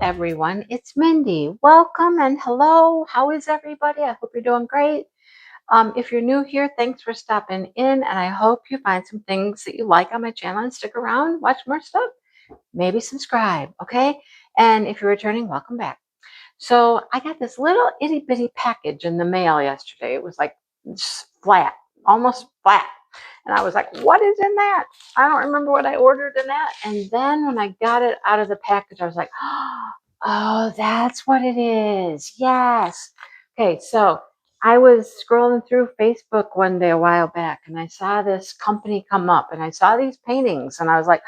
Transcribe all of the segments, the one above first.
everyone, it's Mindy. Welcome and hello. How is everybody? I hope you're doing great. If you're new here, thanks for stopping in, and I hope you find some things that you like on my channel and stick around, watch more stuff, maybe subscribe, okay? And if you're returning, welcome back. So I got this little itty bitty package in the mail yesterday. It was like flat, almost flat. And I was like, what is in that? I don't remember what I ordered in that. And then when I got it out of the package, I was like, oh, that's what it is. Yes. Okay, so I was scrolling through Facebook one day a while back, and I saw this company come up, and I saw these paintings, and I was like,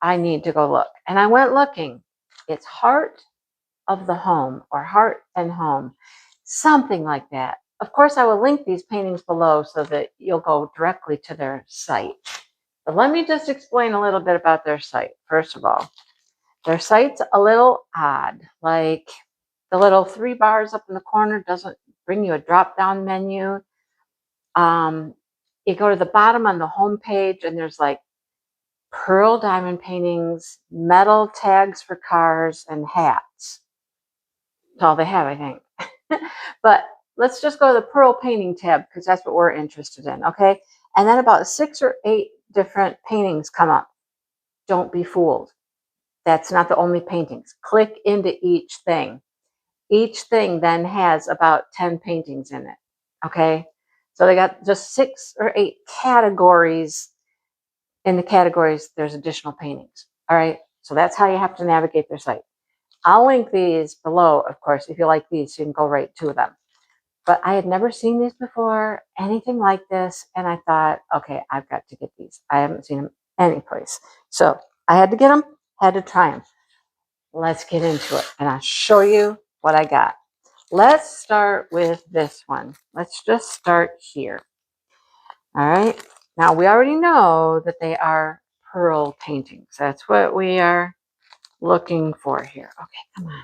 I need to go look. And I went looking. It's Heart of the Home, or Heart and Home, something like that. Of course, I will link these paintings below so that you'll go directly to their site. But let me just explain a little bit about their site. First of all, their site's a little odd. Like the little 3 bars up in the corner doesn't bring you a drop-down menu. You go to the bottom on the home page, and there's like pearl diamond paintings, metal tags for cars, and hats. That's all they have, I think. But let's just go to the pearl painting tab because that's what we're interested in, okay? And then about 6 or 8 different paintings come up. Don't be fooled. That's not the only paintings. Click into each thing. Each thing then has about 10 paintings in it, okay? So they got just 6 or 8 categories. In the categories, there's additional paintings, all right? So that's how you have to navigate their site. I'll link these below, of course, if you like these, so you can go right to them. But I had never seen these before, anything like this, and I thought, okay, I've got to get these. I haven't seen them anyplace. So I had to get them, had to try them. Let's get into it, and I'll show you what I got. Let's start with this one. Let's just start here. All right. Now, we already know that they are pearl paintings. That's what we are looking for here. Okay, come on.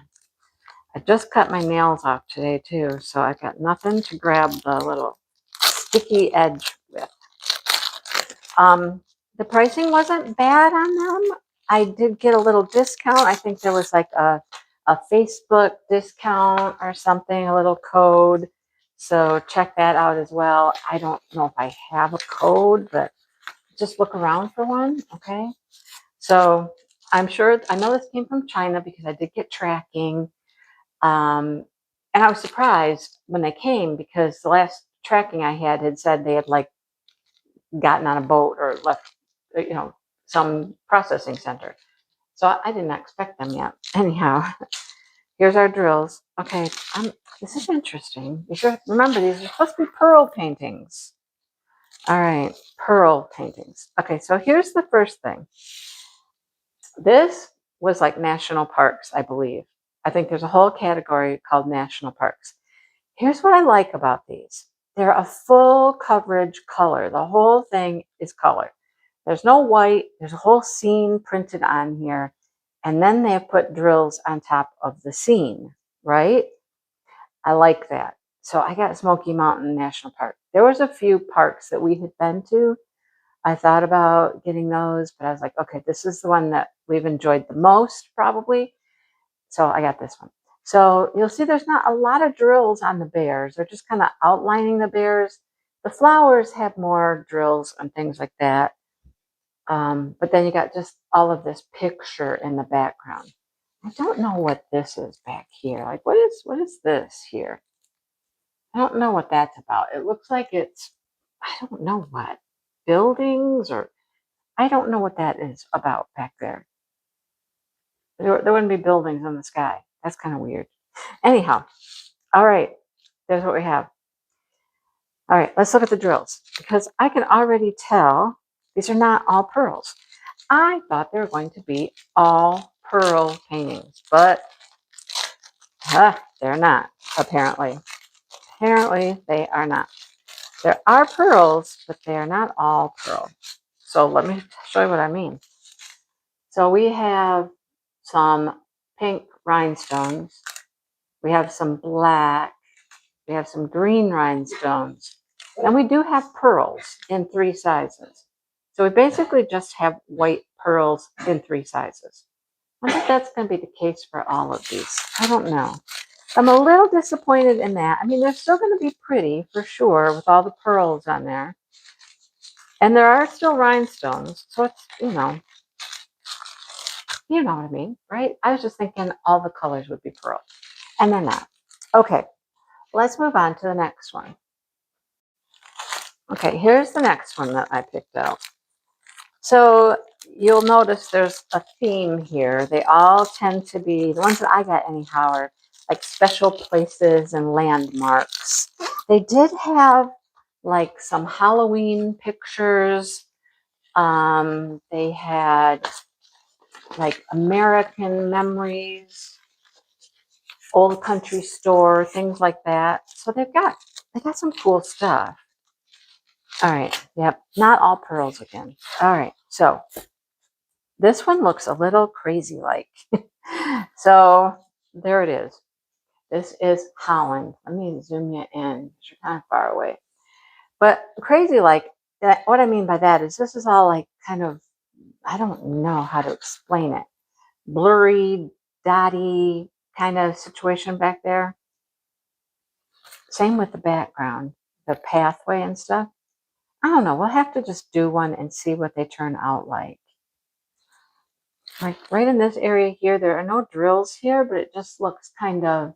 I just cut my nails off today too, so I got nothing to grab the little sticky edge with. The pricing wasn't bad on them. I did get a little discount. I think there was like a Facebook discount or something, a little code. So check that out as well. I don't know if I have a code, but just look around for one, okay? So I'm sure, I know this came from China because I did get tracking. And I was surprised when they came because the last tracking I had said they had like gotten on a boat or left, you know, some processing center. So I did not expect them yet. Anyhow, here's our drills. Okay, this is interesting. You should remember these are supposed to be pearl paintings. All right, pearl paintings. Okay, so here's the first thing. This was like national parks, I believe. I think there's a whole category called national parks. Here's what I like about these. They're a full coverage color. The whole thing is color. There's no white. There's a whole scene printed on here. And then they have put drills on top of the scene, right? I like that. So I got Smoky Mountain National Park. There was a few parks that we had been to. I thought about getting those, but I was like, okay, this is the one that we've enjoyed the most probably. So I got this one. So you'll see there's not a lot of drills on the bears. They're just kind of outlining the bears. The flowers have more drills and things like that. But then you got just all of this picture in the background. I don't know what this is back here. Like, what is this here? I don't know what that's about. It looks like it's, I don't know what, buildings, or I don't know what that is about back there. There wouldn't be buildings in the sky. That's kind of weird. Anyhow, all right, there's what we have. All right, let's look at the drills because I can already tell these are not all pearls. I thought they were going to be all pearl paintings, but they're not, apparently. Apparently, they are not. There are pearls, but they are not all pearl. So let me show you what I mean. So we have some pink rhinestones. We have some black. We have some green rhinestones. And we do have pearls in 3 sizes. So we basically just have white pearls in 3 sizes. I wonder if that's going to be the case for all of these. I don't know. I'm a little disappointed in that. I mean, they're still going to be pretty for sure with all the pearls on there. And there are still rhinestones. So it's, you know what I mean, right? I was just thinking all the colors would be pearl. And they're not. Okay, let's move on to the next one. Okay, here's the next one that I picked out. So you'll notice there's a theme here. They all tend to be, the ones that I got anyhow, are like special places and landmarks. They did have like some Halloween pictures. They had like American memories, old country store, things like that. So they got some cool stuff. All right. Yep. Not all pearls again. All right. So this one looks a little crazy like. So there it is. This is Holland. Let me zoom you in. You're kind of far away. But crazy like, what I mean by that is this is all like kind of, I don't know how to explain it. Blurry, dotty kind of situation back there. Same with the background, the pathway and stuff. I don't know. We'll have to just do one and see what they turn out like. Like right in this area here, there are no drills here, but it just looks kind of,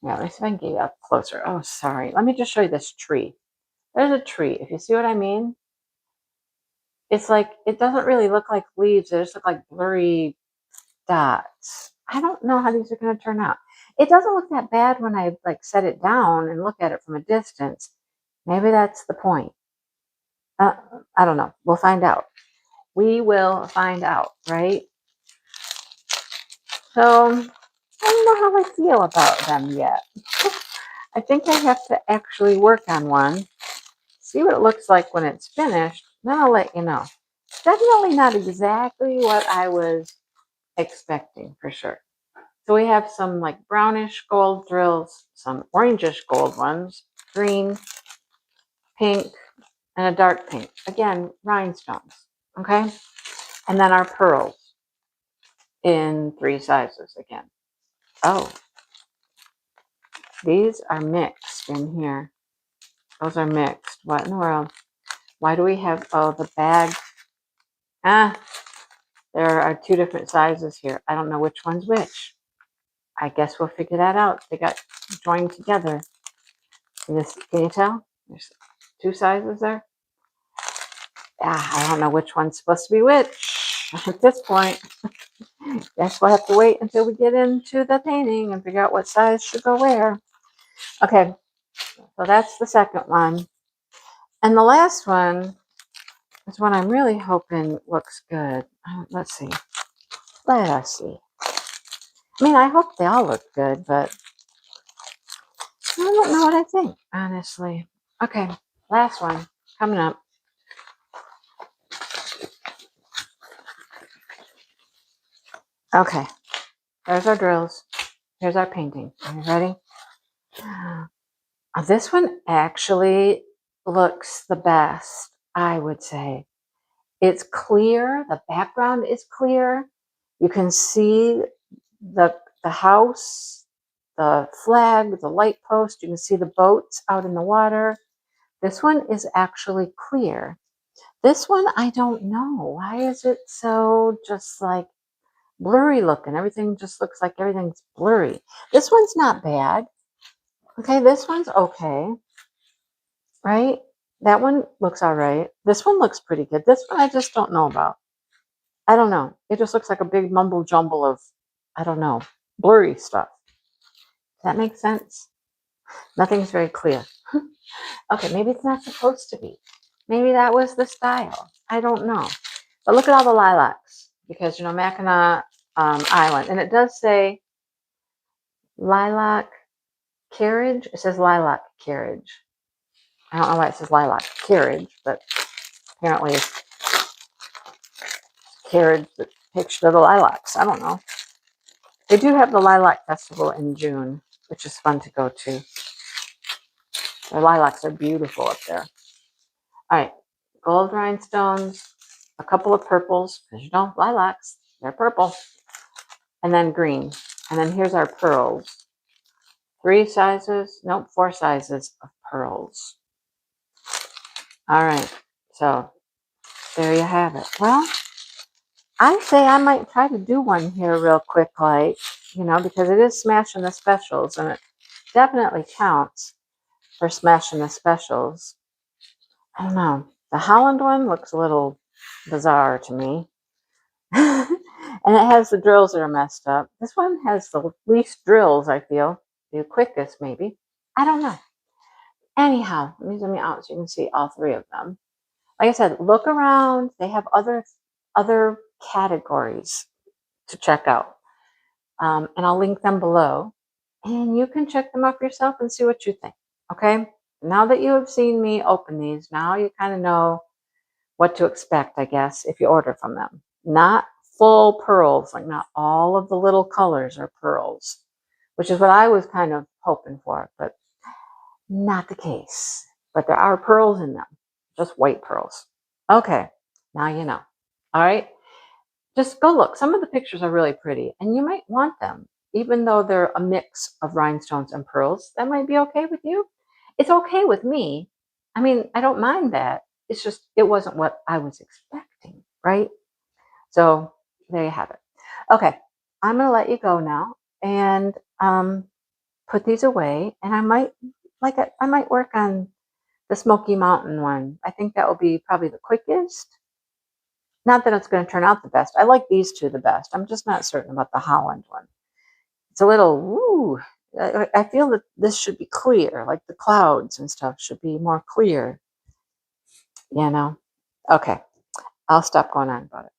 yeah, let me see if I can get you up closer. Oh, sorry. Let me just show you this tree. There's a tree. If you see what I mean, it's like, it doesn't really look like leaves. They just look like blurry dots. I don't know how these are going to turn out. It doesn't look that bad when I like set it down and look at it from a distance. Maybe that's the point. I don't know. We'll find out. We will find out, right? So I don't know how I feel about them yet. I think I have to actually work on one, see what it looks like when it's finished, then I'll let you know. Definitely not exactly what I was expecting for sure. So we have some like brownish gold drills, some orangish gold ones, green, pink, and a dark pink. Again, rhinestones, okay? And then our pearls in 3 sizes again. Oh, these are mixed in here. Those are mixed. What in the world? Why do we have, oh, the bag? There are 2 different sizes here. I don't know which one's which. I guess we'll figure that out. They got joined together. Can you tell? There's 2 sizes there. I don't know which one's supposed to be which at this point. Guess we'll have to wait until we get into the painting and figure out what size should go where. Okay, so that's the second one. And the last one is one I'm really hoping looks good. Let's see. Let us see. I mean, I hope they all look good, but I don't know what I think, honestly. Okay, last one coming up. Okay, there's our drills. Here's our painting. Are you ready? This one actually looks the best, I would say. It's clear. The background is clear. You can see the house, the flag, the light post. You can see the boats out in the water. This one is actually clear. This one, I don't know. Why is it so just like blurry looking? Everything just looks like everything's blurry. This one's not bad. Okay, this one's okay. Right? That one looks all right. This one looks pretty good. This one I just don't know about. I don't know. It just looks like a big mumble jumble of, I don't know, blurry stuff. Does that make sense? Nothing's very clear. Okay, maybe it's not supposed to be. Maybe that was the style. I don't know. But look at all the lilacs. Because, you know, Mackinac Island. And it does say lilac carriage. It says lilac carriage. I don't know why it says lilac carriage, but apparently it's carriage that picture the lilacs. I don't know. They do have the Lilac Festival in June, which is fun to go to. The lilacs are beautiful up there. All right, gold rhinestones, a couple of purples, because you know, lilacs, they're purple. and then green. And then here's our pearls. 3 sizes, nope, 4 sizes of pearls. All right, so there you have it. Well, I say I might try to do one here real quick, like, you know, because it is smashing the specials, and it definitely counts for smashing the specials. I don't know. The Holland one looks a little bizarre to me. And it has the drills that are messed up. This one has the least drills, I feel. The quickest, maybe. I don't know. Anyhow, let me zoom out so you can see all 3 of them. Like I said, look around. They have other categories to check out. And I'll link them below. And you can check them up yourself and see what you think. Okay? Now that you have seen me open these, now you kind of know what to expect, I guess, if you order from them. Not full pearls, like not all of the little colors are pearls, which is what I was kind of hoping for, but not the case. But there are pearls in them, just white pearls. Okay, now you know. All right, just go look. Some of the pictures are really pretty, and you might want them, even though they're a mix of rhinestones and pearls. That might be okay with you. It's okay with me. I mean, I don't mind that. It's just, it wasn't what I was expecting, right? So there you have it. Okay, I'm going to let you go now and put these away. And I might work on the Smoky Mountain one. I think that will be probably the quickest. Not that it's going to turn out the best. I like these 2 the best. I'm just not certain about the Holland one. It's a little, ooh, I feel that this should be clear, like the clouds and stuff should be more clear, you know? Okay, I'll stop going on about it.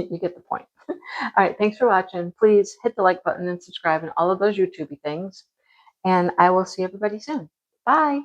You get the point. All right, thanks for watching. Please hit the like button and subscribe and all of those YouTubey things. And I will see everybody soon. Bye.